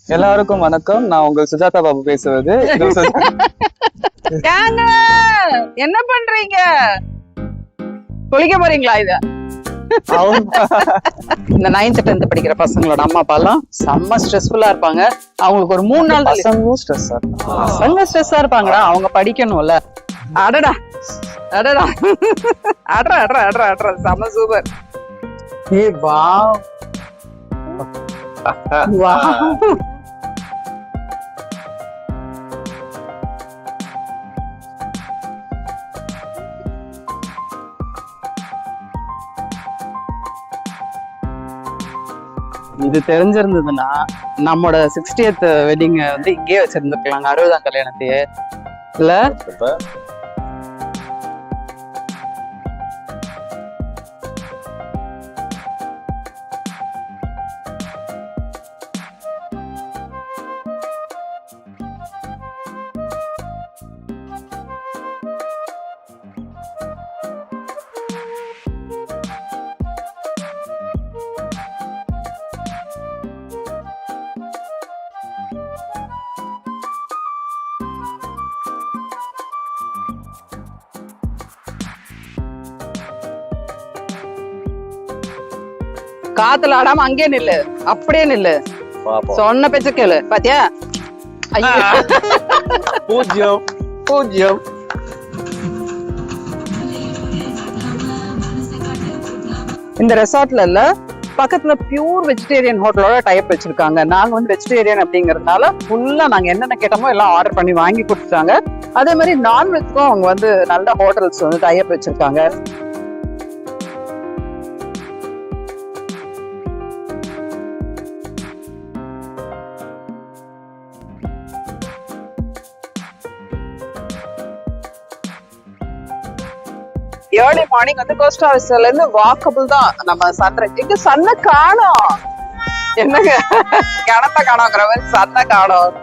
எல்லாருக்கும் வணக்கம். நான் உங்கள் சுஜாதா பாபு பேசுவது. ஏங்க, என்ன பண்றீங்க? குளிக்க போறீங்களா? இத இந்த 9th 10th படிக்கிற பசங்களோட அம்மா அப்பா எல்லாம் செம்ம ஸ்ட்ரெஸ்ஃபுல்லா இருப்பாங்க. அவங்களுக்கு ஒரு 3 நாள் பசங்க ஸ்ட்ரெஸ்ஸா இருப்பாங்கடா. அவங்க படிக்கணும்ல. அடடா அடடா அட்ரா அட்ரா அட்ரா அட்ரா செம்ம சூப்பர். ஏ வாவ் வாவ். இது தெரிஞ்சிருந்ததுன்னா நம்மளோட 60th வெட்டிங் வந்து இங்கே வச்சிருந்துருக்கலாங்க. 60ஆம் கல்யாணத்தையே இல்ல. காத்துல ஆடாம அங்கே நில்லு, அப்படியே நில்லு. சொன்ன பேச்ச கேளு. பாத்தியா? பூஜ்யம் பூஜ்யம். இந்த ரெசார்ட்ல இல்ல, பக்கத்துல பியூர் வெஜிடேரியன் ஹோட்டலோட டைப் வச்சிருக்காங்க. நாங்க வந்து வெஜிடேரியன் அப்படிங்கறதுனால ஃபுல்லா நாங்க என்னென்ன கேட்டோமோ எல்லாம் ஆர்டர் பண்ணி வாங்கி கொடுத்துட்டாங்க. அதே மாதிரி நான்வெஜ்க்கும் அவங்க வந்து நல்ல ஹோட்டல்ஸ் வந்து டைப் வச்சிருக்காங்க. ஏர்லி மார்னிங் வந்து கோஸ்ட் ஹவுஸ்ல இருந்து வாக்கபிள் தான் நம்ம சன்ரைஸ். எங்க சன்ன காணோம். என்னங்க கிணத்த காணோங்கிற மாதிரி சன்ன காணோம்.